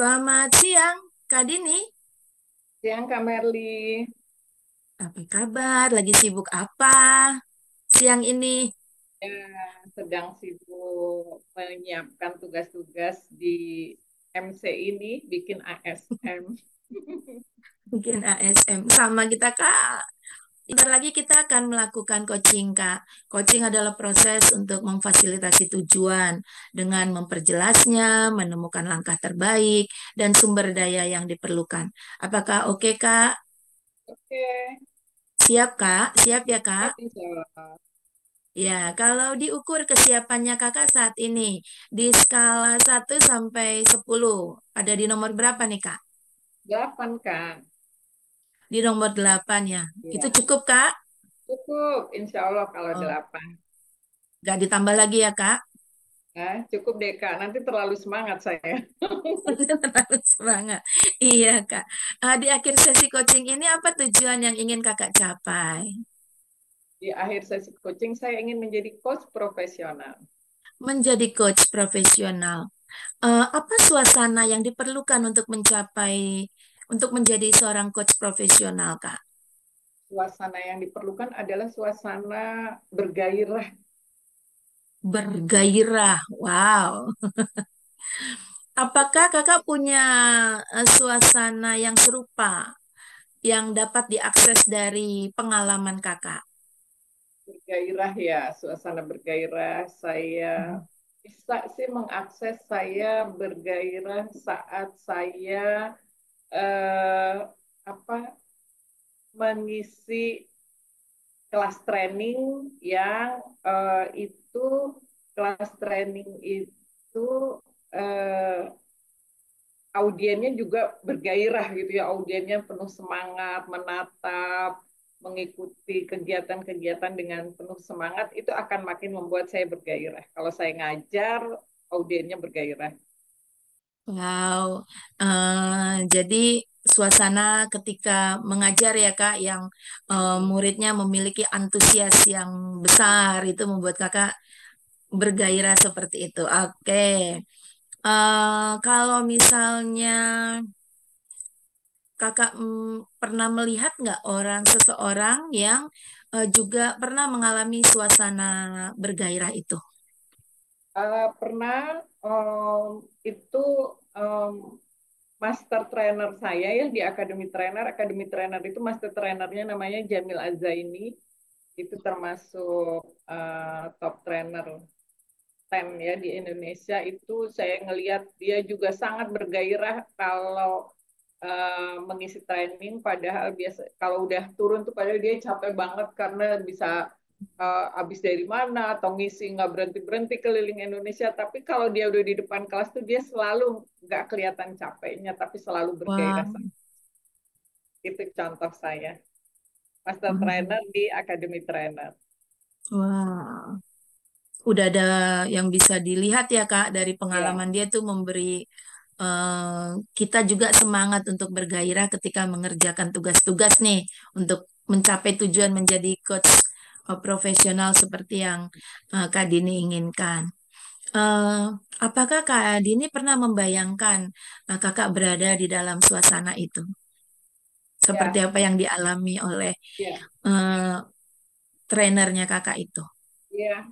Selamat siang, Kak Dini. Siang Kak Merly. Apa kabar? Lagi sibuk apa siang ini? Ya, sedang sibuk menyiapkan tugas-tugas di MC ini, bikin ASM. Mungkin ASM. Sama kita, Kak. Bentar lagi kita akan melakukan coaching, Kak. Coaching adalah proses untuk memfasilitasi tujuan dengan memperjelasnya, menemukan langkah terbaik, dan sumber daya yang diperlukan. Apakah oke, Kak? Oke, Siap, Kak? Siap ya, Kak? siap insya Allah. Ya, kalau diukur kesiapannya kakak saat ini di skala 1 sampai 10, ada di nomor berapa nih kak? 8 Kak. Di nomor 8 ya. Itu Ya, cukup kak? cukup insya Allah kalau Oh, 8. nggak ditambah lagi ya kak? Nah, cukup deh Kak, nanti terlalu semangat saya. Terlalu semangat. Iya kak. Di akhir sesi coaching ini apa tujuan yang ingin kakak capai? Di akhir sesi coaching saya ingin menjadi coach profesional. Menjadi coach profesional. Apa suasana yang diperlukan untuk untuk menjadi seorang coach profesional kak? Suasana yang diperlukan adalah suasana bergairah. Bergairah. Wow. Apakah kakak punya suasana yang serupa yang dapat diakses dari pengalaman kakak? Bergairah ya, suasana bergairah. Saya bisa sih mengakses saya bergairah saat saya eh, apa mengisi kelas training yang itu kelas training itu eh, audiennya juga bergairah gitu ya, audiennya penuh semangat, menatap, mengikuti kegiatan-kegiatan dengan penuh semangat, itu akan makin membuat saya bergairah. Kalau saya ngajar, audiennya bergairah. Wow, jadi suasana ketika mengajar ya kak, yang muridnya memiliki antusias yang besar itu membuat kakak bergairah seperti itu. Oke. Kalau misalnya kakak pernah melihat nggak seseorang yang juga pernah mengalami suasana bergairah itu? Pernah itu um, master trainer saya ya di Akademi Trainer itu master trainernya namanya Jamil Azaini, itu termasuk top trainer 10 ya di Indonesia. Itu saya ngelihat dia juga sangat bergairah kalau mengisi training, padahal biasa kalau udah turun tuh padahal dia capek banget karena bisa habis dari mana atau ngisi nggak berhenti berhenti keliling Indonesia, tapi kalau dia udah di depan kelas tuh dia selalu nggak kelihatan capeknya tapi selalu bergairah. Wah, Itu contoh saya, master hmm, trainer di Akademi Trainer. wah, udah ada yang bisa dilihat ya Kak dari Ya, pengalaman dia tuh memberi kita juga semangat untuk bergairah ketika mengerjakan tugas-tugas nih untuk mencapai tujuan menjadi coach profesional seperti yang Kak Dini inginkan. Eh, apakah Kak Dini pernah membayangkan kakak berada di dalam suasana itu? Seperti ya, apa yang dialami oleh ya, eh, trainernya kakak itu? ya.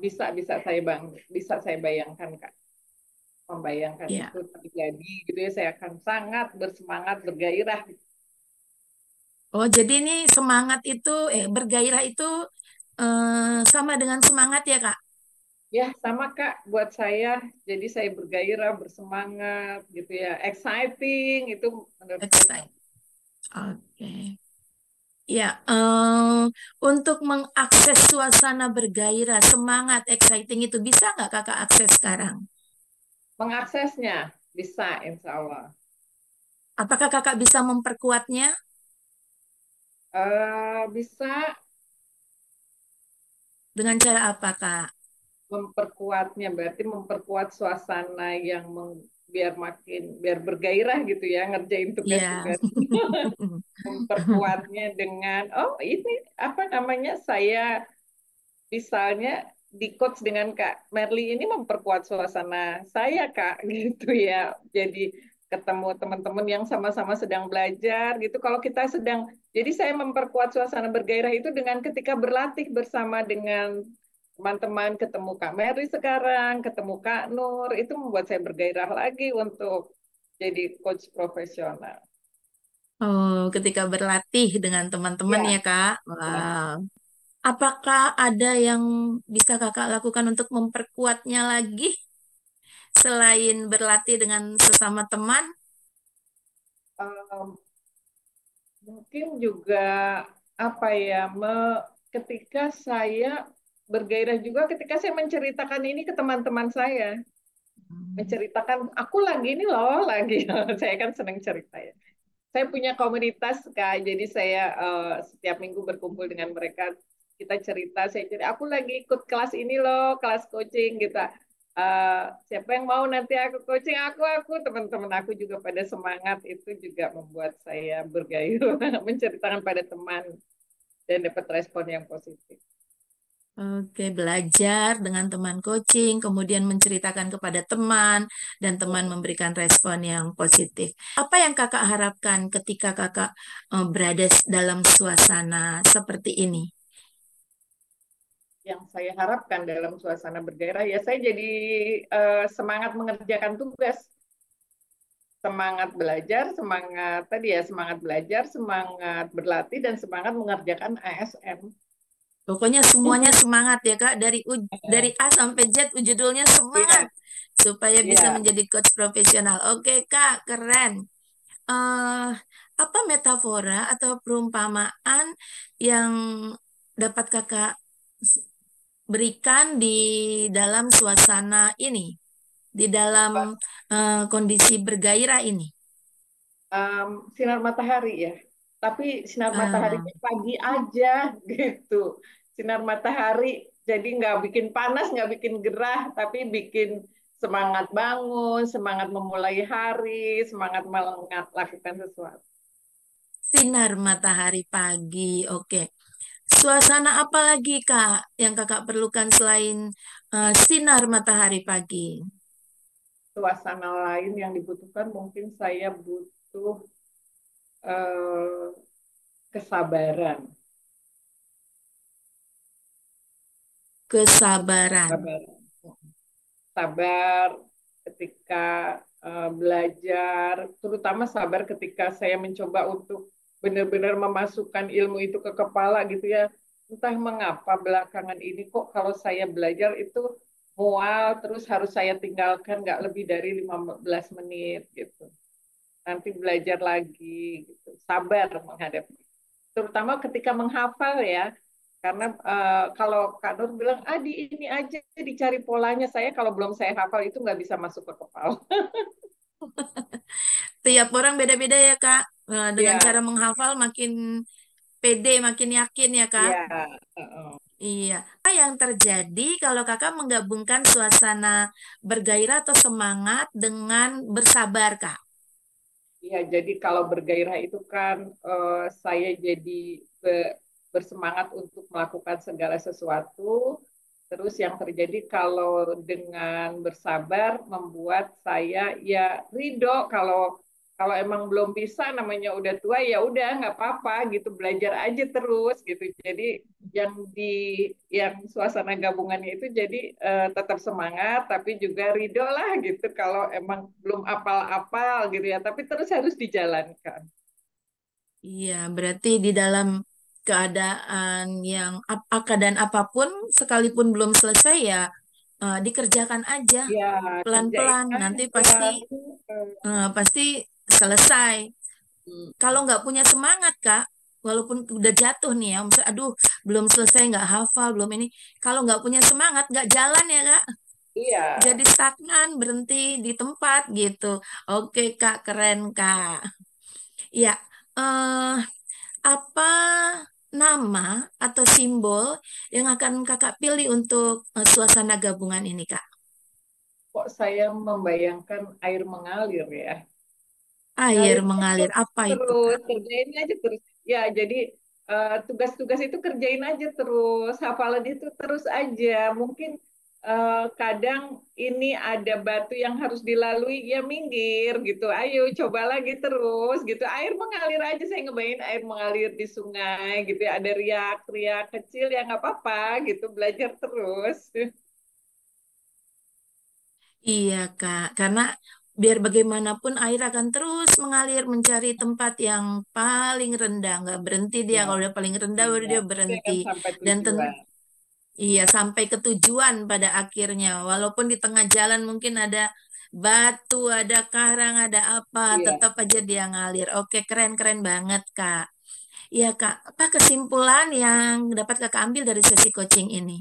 Bisa bisa saya bayangkan Kak, membayangkan Ya. itu terjadi gitu ya, saya akan sangat bersemangat bergairah. Oh, jadi ini semangat itu, bergairah itu sama dengan semangat ya Kak? Ya sama Kak, buat saya jadi saya bergairah bersemangat gitu ya, exciting itu menurut saya Excite. sama. Oke. Ya, untuk mengakses suasana bergairah, semangat, exciting itu bisa nggak kakak akses sekarang? Mengaksesnya bisa insya Allah. Apakah kakak bisa memperkuatnya Bisa dengan cara apa kak? memperkuatnya berarti memperkuat suasana yang biar bergairah gitu ya ngerjain Ya. tugas-tugas. Memperkuatnya dengan oh ini apa namanya, saya misalnya di coach dengan Kak Merly ini memperkuat suasana saya Kak gitu ya. Jadi ketemu teman-teman yang sama-sama sedang belajar gitu. Kalau kita sedang, jadi saya memperkuat suasana bergairah itu dengan ketika berlatih bersama dengan teman-teman, ketemu Kak Merly sekarang, ketemu Kak Nur, itu membuat saya bergairah lagi untuk jadi coach profesional. Oh, ketika berlatih dengan teman-teman Ya, ya, Kak. ya. Wow. Apakah ada yang bisa Kakak lakukan untuk memperkuatnya lagi selain berlatih dengan sesama teman? Um, Mungkin juga apa ya, ketika saya bergairah juga ketika saya menceritakan ini ke teman-teman saya, menceritakan aku lagi ini loh lagi, saya kan senang cerita ya. Saya punya komunitas Kak, jadi saya setiap minggu berkumpul dengan mereka, kita cerita, saya cerita aku lagi ikut kelas ini loh, kelas coaching gitu. Siapa yang mau nanti aku coaching, aku teman-teman aku juga pada semangat, itu juga membuat saya bergairah menceritakan pada teman dan dapat respon yang positif. Oke, belajar dengan teman coaching, kemudian menceritakan kepada teman, dan teman memberikan respon yang positif. Apa yang kakak harapkan ketika kakak berada dalam suasana seperti ini? Yang saya harapkan dalam suasana bergairah ya saya jadi semangat mengerjakan tugas, semangat belajar, semangat tadi ya semangat belajar, semangat berlatih dan semangat mengerjakan ASN. Pokoknya semuanya semangat ya Kak, dari A sampai Z judulnya semangat Iya, supaya bisa iya. menjadi coach profesional. Oke Kak, keren. eh Apa metafora atau perumpamaan yang dapat Kakak berikan di dalam suasana ini, di dalam kondisi bergairah ini? Sinar matahari ya. Tapi sinar Ah, mataharinya pagi aja gitu. Sinar matahari jadi nggak bikin panas, nggak bikin gerah, tapi bikin semangat bangun, semangat memulai hari, semangat melakukan sesuatu. sinar matahari pagi, oke. Suasana apa lagi Kak yang Kakak perlukan selain sinar matahari pagi? Suasana lain yang dibutuhkan mungkin saya butuh eh, kesabaran. Kesabaran. Kesabaran. Sabar ketika belajar, terutama sabar ketika saya mencoba untuk benar-benar memasukkan ilmu itu ke kepala gitu ya. Entah mengapa belakangan ini kok kalau saya belajar itu mual, terus harus saya tinggalkan nggak lebih dari 15 menit gitu. Nanti belajar lagi gitu. Sabar menghadapi. Terutama ketika menghafal ya. Karena kalau Kak Nur bilang, di ini aja dicari polanya. Saya kalau belum saya hafal itu nggak bisa masuk ke kepala. Tiap orang beda-beda ya Kak. Dengan cara Ya, menghafal makin pede, makin yakin ya Kak. ya. Uh-uh. Iya. Apa yang terjadi kalau Kakak menggabungkan suasana bergairah atau semangat dengan bersabar Kak? Ya, jadi kalau bergairah itu kan saya jadi bersemangat untuk melakukan segala sesuatu. Terus yang terjadi kalau dengan bersabar membuat saya ya ridho kalau kalau emang belum bisa namanya udah tua ya udah nggak apa-apa gitu belajar aja terus gitu. Jadi yang di yang suasana gabungannya itu jadi tetap semangat tapi juga ridho lah gitu kalau emang belum apal-apal gitu ya tapi terus harus dijalankan. Iya, berarti di dalam keadaan yang keadaan apapun sekalipun belum selesai ya dikerjakan aja Ya kerjain pelan-pelan nanti aja. pasti pasti selesai. Hmm, Kalau nggak punya semangat Kak, walaupun udah jatuh nih ya, misalnya aduh belum selesai nggak hafal belum ini, kalau nggak punya semangat nggak jalan ya Kak, iya. jadi stagnan berhenti di tempat gitu. Oke Kak, keren Kak. Ya, eh, apa nama atau simbol yang akan Kakak pilih untuk suasana gabungan ini Kak? Kok saya membayangkan air mengalir ya. Air Ngalir mengalir, apa itu terus, Kak? kerjain aja terus. Ya, jadi tugas-tugas itu kerjain aja terus, hafalan itu terus aja. Mungkin kadang ini ada batu yang harus dilalui, ya minggir gitu. Ayo coba lagi terus gitu. Air mengalir aja, saya ngebayangin air mengalir di sungai gitu ya. Ada riak-riak kecil ya nggak apa-apa gitu. Belajar terus. Iya, Kak. Karena biar bagaimanapun air akan terus mengalir mencari tempat yang paling rendah. Nggak berhenti dia. Ya, Kalau udah paling rendah, baru iya. dia Pasti berhenti. akan sampai Dan tujuan. iya, sampai ke tujuan pada akhirnya. Walaupun di tengah jalan mungkin ada batu, ada karang, ada apa. Iya. Tetap aja dia ngalir. Oke, keren-keren banget, Kak. Iya, Kak. Apa kesimpulan yang dapat Kakak ambil dari sesi coaching ini?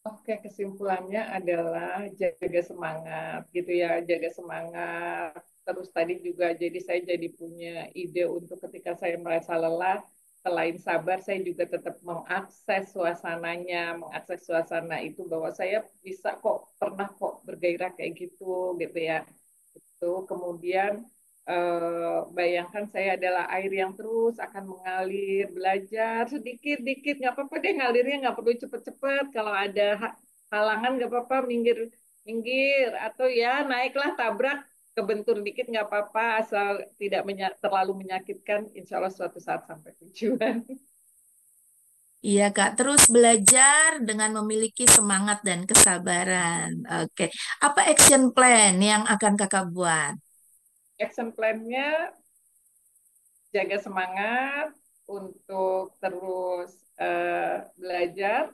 Oke, kesimpulannya adalah jaga semangat gitu ya, jaga semangat. Terus tadi juga jadi saya jadi punya ide untuk ketika saya merasa lelah, selain sabar, saya juga tetap mengakses suasananya, mengakses suasana itu bahwa saya bisa kok, pernah kok bergairah kayak gitu ya. Itu kemudian bayangkan saya adalah air yang terus akan mengalir, belajar sedikit-dikit, nggak apa-apa deh ngalirnya, nggak perlu cepet-cepet. Kalau ada halangan nggak apa-apa, minggir, atau ya naiklah tabrak, kebentur dikit nggak apa-apa, asal tidak terlalu menyakitkan, insya Allah suatu saat sampai tujuan. Iya, Kak. Terus belajar dengan memiliki semangat dan kesabaran. Oke. Apa action plan yang akan Kakak buat? Action plan-nya jaga semangat untuk terus belajar,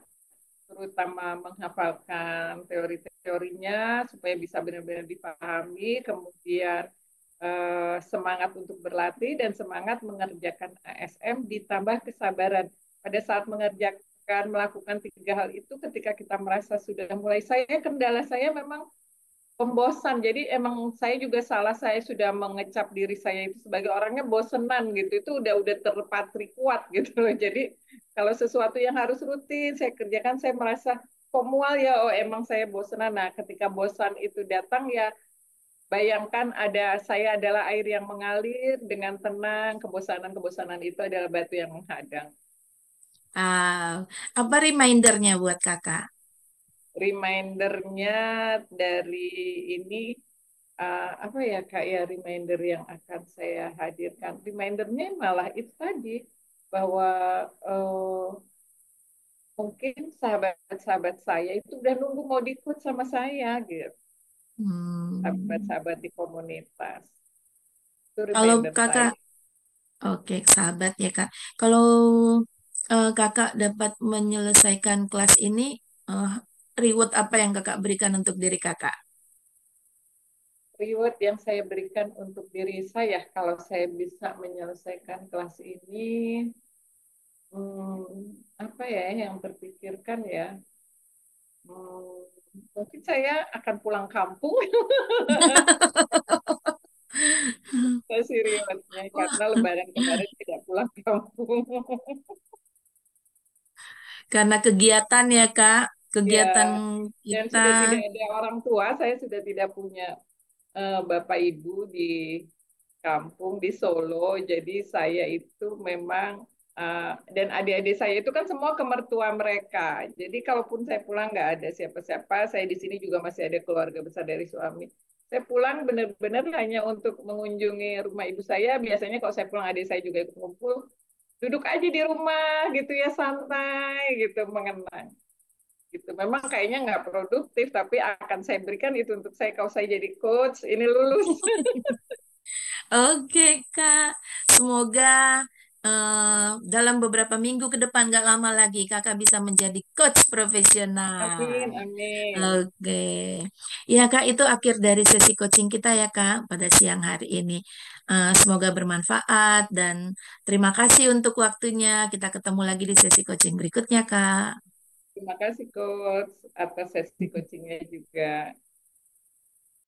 terutama menghafalkan teori-teorinya supaya bisa benar-benar dipahami, kemudian semangat untuk berlatih dan semangat mengerjakan ASM ditambah kesabaran. Pada saat mengerjakan, melakukan tiga hal itu, ketika kita merasa sudah mulai, kendala saya memang pembosan. Jadi emang saya juga salah, saya sudah mengecap diri saya itu sebagai orangnya bosenan gitu. Itu udah terpatri kuat gitu loh. Jadi kalau sesuatu yang harus rutin saya kerjakan, saya merasa kok mual ya, oh emang saya bosenan. Nah, ketika bosan itu datang ya, bayangkan saya adalah air yang mengalir dengan tenang, kebosanan-kebosanan itu adalah batu yang menghadang. Ah, apa remindernya buat Kakak? Remindernya dari ini apa ya Kak ya, reminder yang akan saya hadirkan. Remindernya malah itu tadi bahwa uh, mungkin sahabat-sahabat saya itu udah nunggu mau diikut sama saya gitu. Hmm. Sahabat-sahabat di komunitas. Itu Kalau reminder Kakak, saya. oke, sahabat ya, Kak. Kalau Kakak dapat menyelesaikan kelas ini, eh, reward apa yang Kakak berikan untuk diri Kakak? Reward yang saya berikan untuk diri saya kalau saya bisa menyelesaikan kelas ini, apa ya yang terpikirkan ya? Hmm, mungkin saya akan pulang kampung. Kasih rewardnya karena Lebaran kemarin tidak pulang kampung. Karena kegiatan ya, Kak, Ya, kegiatan dan kita. sudah tidak ada orang tua, saya sudah tidak punya bapak ibu di kampung di Solo. Jadi saya itu memang dan adik-adik saya itu kan semua ke mertua mereka. Jadi kalaupun saya pulang nggak ada siapa-siapa, saya di sini juga masih ada keluarga besar dari suami. Saya pulang benar-benar hanya untuk mengunjungi rumah ibu saya. Biasanya kalau saya pulang adik saya juga ikut ngumpul. Duduk aja di rumah gitu ya, santai gitu, mengenang gitu. Memang kayaknya nggak produktif, tapi akan saya berikan itu untuk saya. Kalau saya jadi coach, ini lulus. Oke, Kak. Semoga dalam beberapa minggu ke depan, gak lama lagi, Kakak bisa menjadi coach profesional. Amin, amin. Oke. Ya, Kak, itu akhir dari sesi coaching kita ya, Kak, pada siang hari ini. Semoga bermanfaat dan terima kasih untuk waktunya. Kita ketemu lagi di sesi coaching berikutnya, Kak. Terima kasih coach atas sesi coachingnya juga.